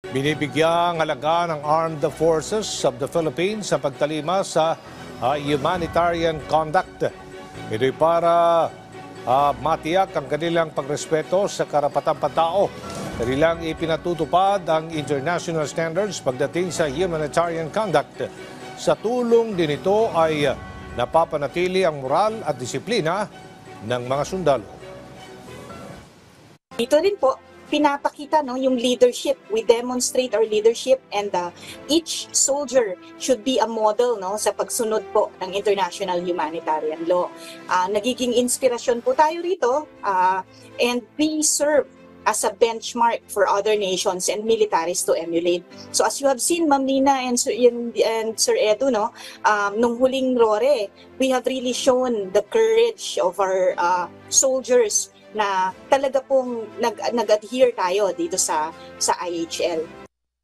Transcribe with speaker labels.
Speaker 1: Binibigyang halaga ng Armed Forces of the Philippines sa pagtalima sa humanitarian conduct. Ito'y para matiyak ang kanilang pagrespeto sa karapatang pantao. Kanilang ipinatutupad ang international standards pagdating sa humanitarian conduct. Sa tulong din ito ay napapanatili ang moral at disiplina ng mga sundalo.
Speaker 2: Dito rin po, pinapakita yung leadership. We demonstrate our leadership, and each soldier should be a model sa pagsunod po ng international humanitarian law. Nagiging inspirasyon po tayo rito, and we serve as a benchmark for other nations and militaries to emulate. So as you have seen, Ma'am Nina and Sir Edu, nung huling RORE, we have really shown the courage of our soldiers na talaga pong nag-adhere tayo dito sa IHL.